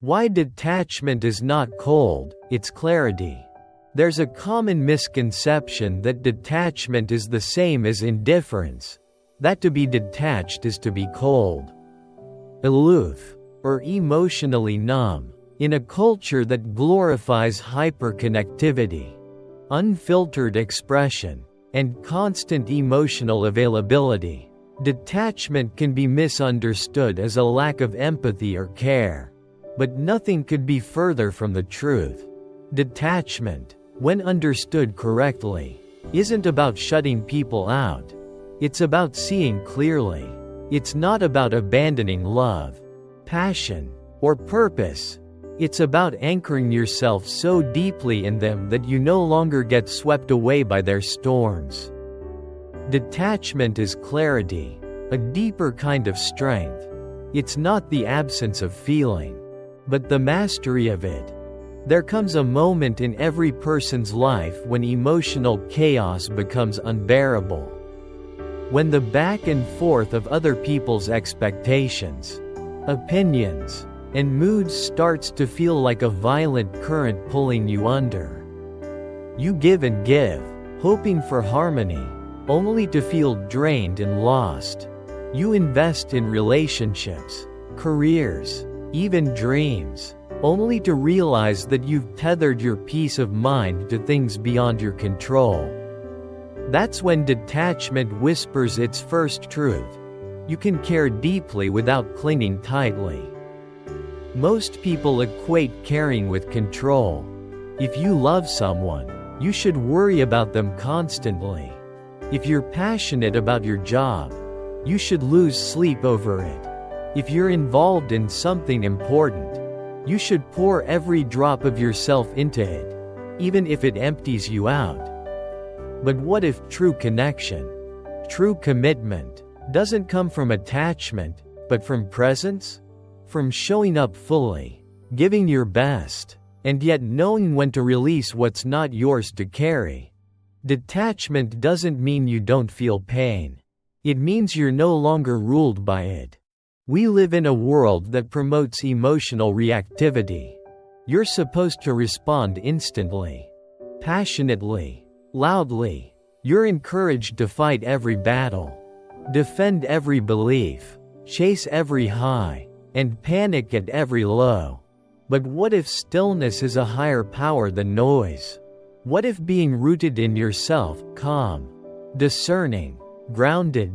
Why detachment is not cold, it's clarity. There's a common misconception that detachment is the same as indifference, that to be detached is to be cold, aloof, or emotionally numb. In a culture that glorifies hyperconnectivity, unfiltered expression, and constant emotional availability, detachment can be misunderstood as a lack of empathy or care. But nothing could be further from the truth. Detachment, when understood correctly, isn't about shutting people out. It's about seeing clearly. It's not about abandoning love, passion, or purpose. It's about anchoring yourself so deeply in them that you no longer get swept away by their storms. Detachment is clarity, a deeper kind of strength. It's not the absence of feeling, but the mastery of it. There comes a moment in every person's life when emotional chaos becomes unbearable. When the back and forth of other people's expectations, opinions, and moods starts to feel like a violent current pulling you under. You give and give, hoping for harmony, only to feel drained and lost. You invest in relationships, careers, even dreams, only to realize that you've tethered your peace of mind to things beyond your control. That's when detachment whispers its first truth. You can care deeply without clinging tightly. Most people equate caring with control. If you love someone, you should worry about them constantly. If you're passionate about your job, you should lose sleep over it. If you're involved in something important, you should pour every drop of yourself into it, even if it empties you out. But what if true connection, true commitment, doesn't come from attachment, but from presence? From showing up fully, giving your best, and yet knowing when to release what's not yours to carry. Detachment doesn't mean you don't feel pain. It means you're no longer ruled by it. We live in a world that promotes emotional reactivity. You're supposed to respond instantly, passionately, loudly. You're encouraged to fight every battle, defend every belief, chase every high, and panic at every low. But what if stillness is a higher power than noise? What if being rooted in yourself, calm, discerning, grounded,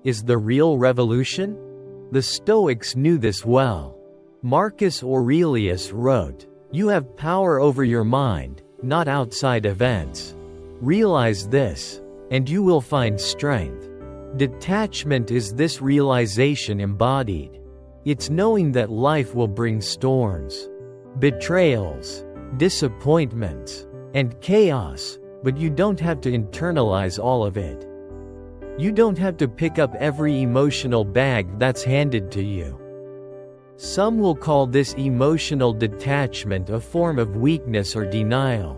is the real revolution? The Stoics knew this well. Marcus Aurelius wrote, "You have power over your mind, not outside events. Realize this, and you will find strength." Detachment is this realization embodied. It's knowing that life will bring storms, betrayals, disappointments, and chaos, but you don't have to internalize all of it. You don't have to pick up every emotional bag that's handed to you. Some will call this emotional detachment a form of weakness or denial.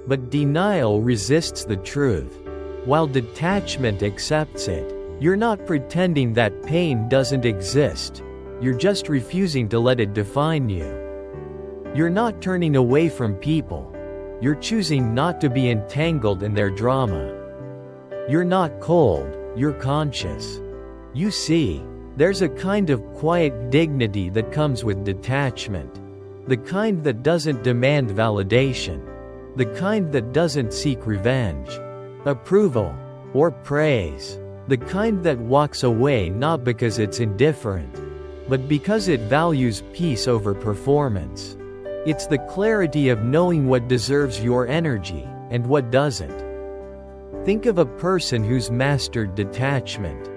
But denial resists the truth, while detachment accepts it. You're not pretending that pain doesn't exist. You're just refusing to let it define you. You're not turning away from people. You're choosing not to be entangled in their drama. You're not cold, you're conscious. You see, there's a kind of quiet dignity that comes with detachment. The kind that doesn't demand validation. The kind that doesn't seek revenge, approval, or praise. The kind that walks away not because it's indifferent, but because it values peace over performance. It's the clarity of knowing what deserves your energy, and what doesn't. Think of a person who's mastered detachment.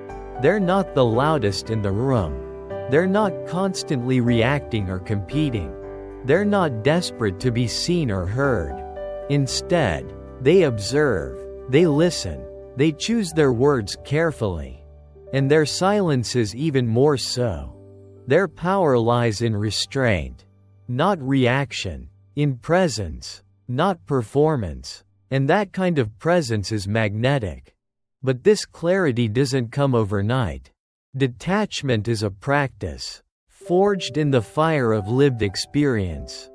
They're not the loudest in the room. They're not constantly reacting or competing. They're not desperate to be seen or heard. Instead, they observe, they listen, they choose their words carefully. And their silences even more so. Their power lies in restraint, not reaction, in presence, not performance. And that kind of presence is magnetic. But this clarity doesn't come overnight. Detachment is a practice. forged in the fire of lived experience.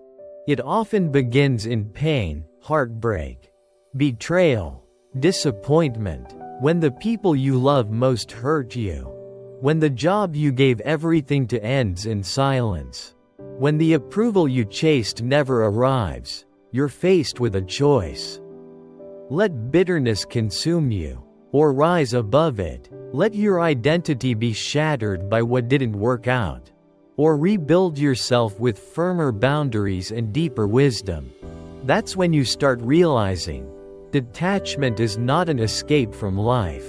It often begins in pain, heartbreak, betrayal, disappointment, when the people you love most hurt you, when the job you gave everything to ends in silence, when the approval you chased never arrives. You're faced with a choice. Let bitterness consume you, or rise above it. Let your identity be shattered by what didn't work out, or rebuild yourself with firmer boundaries and deeper wisdom. That's when you start realizing detachment is not an escape from life.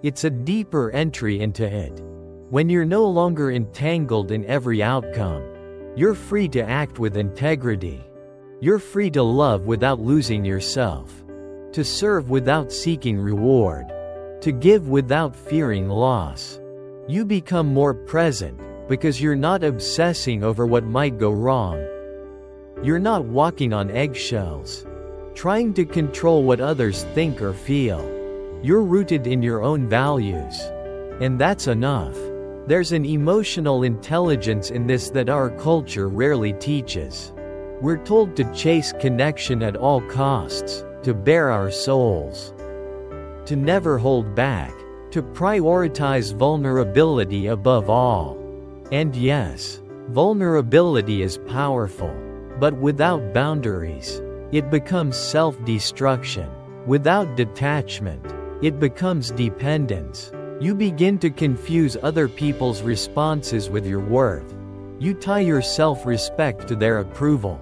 It's a deeper entry into it. When you're no longer entangled in every outcome, you're free to act with integrity. You're free to love without losing yourself, to serve without seeking reward, to give without fearing loss. You become more present because you're not obsessing over what might go wrong. You're not walking on eggshells, trying to control what others think or feel. You're rooted in your own values. And that's enough. There's an emotional intelligence in this that our culture rarely teaches. We're told to chase connection at all costs, to bare our souls, to never hold back, to prioritize vulnerability above all. And yes, vulnerability is powerful, but without boundaries, it becomes self-destruction. Without detachment, it becomes dependence. You begin to confuse other people's responses with your worth. You tie your self-respect to their approval.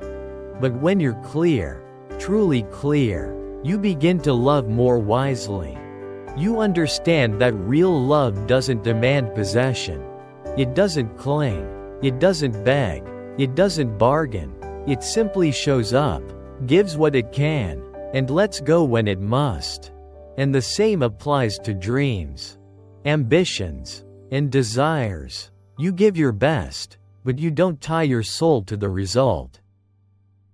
But when you're clear, truly clear, you begin to love more wisely. You understand that real love doesn't demand possession. It doesn't cling. It doesn't beg. It doesn't bargain. It simply shows up, gives what it can, and lets go when it must. And the same applies to dreams, ambitions, and desires. You give your best, but you don't tie your soul to the result.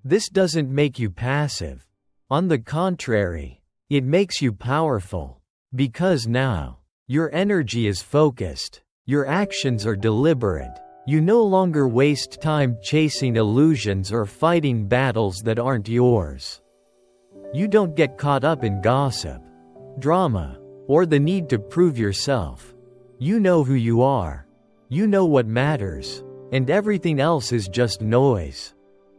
This doesn't make you passive. On the contrary, it makes you powerful. Because now, your energy is focused, your actions are deliberate. You no longer waste time chasing illusions or fighting battles that aren't yours. You don't get caught up in gossip, drama, or the need to prove yourself. You know who you are. You know what matters, and everything else is just noise.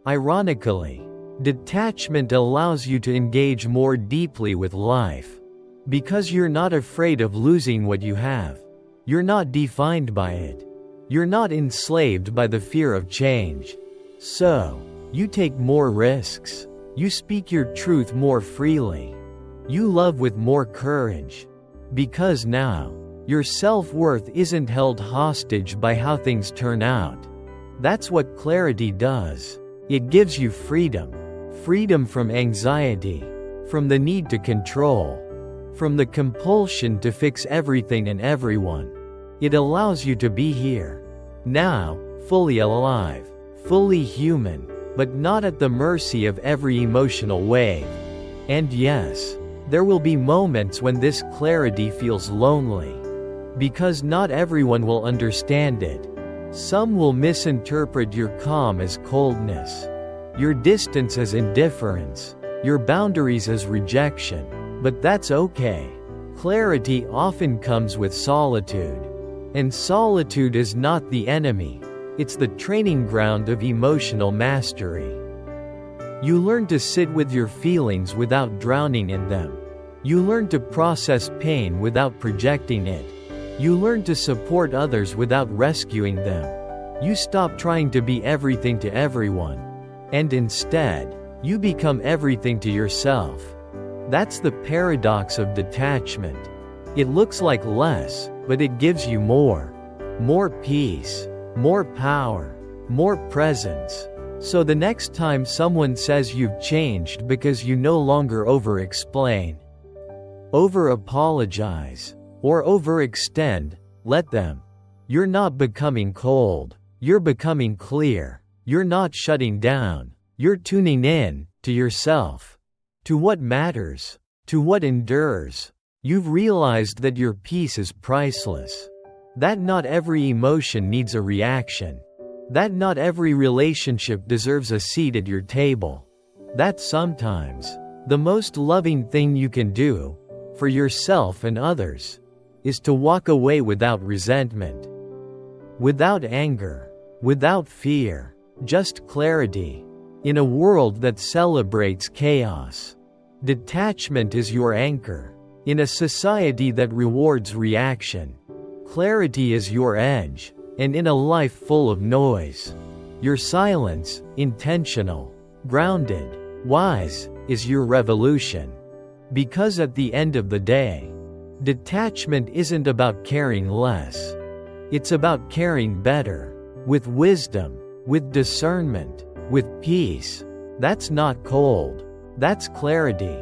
Ironically, detachment allows you to engage more deeply with life. Because you're not afraid of losing what you have. You're not defined by it. You're not enslaved by the fear of change. So, you take more risks. You speak your truth more freely. You love with more courage. Because now, your self-worth isn't held hostage by how things turn out. That's what clarity does. It gives you freedom. Freedom from anxiety, from the need to control, from the compulsion to fix everything and everyone. It allows you to be here, now, fully alive, fully human, but not at the mercy of every emotional wave. And yes, there will be moments when this clarity feels lonely. Because not everyone will understand it. Some will misinterpret your calm as coldness, your distance as indifference, your boundaries as rejection. But that's okay. Clarity often comes with solitude. And solitude is not the enemy. It's the training ground of emotional mastery. You learn to sit with your feelings without drowning in them. You learn to process pain without projecting it. You learn to support others without rescuing them. You stop trying to be everything to everyone. And instead, you become everything to yourself. That's the paradox of detachment. It looks like less, but it gives you more. More peace, more power, more presence. So the next time someone says you've changed because you no longer over-explain, over-apologize, or overextend, let them. You're not becoming cold. You're becoming clear. You're not shutting down. You're tuning in to yourself, to what matters, to what endures. You've realized that your peace is priceless. That not every emotion needs a reaction. That not every relationship deserves a seat at your table. That sometimes, the most loving thing you can do, for yourself and others, is to walk away without resentment. Without anger. Without fear. Just clarity. In a world that celebrates chaos. Detachment is your anchor. In a society that rewards reaction. Clarity is your edge. And in a life full of noise, your silence, intentional, grounded, wise, is your revolution. Because at the end of the day, detachment isn't about caring less. It's about caring better. With wisdom. With discernment. With peace. That's not cold. That's clarity.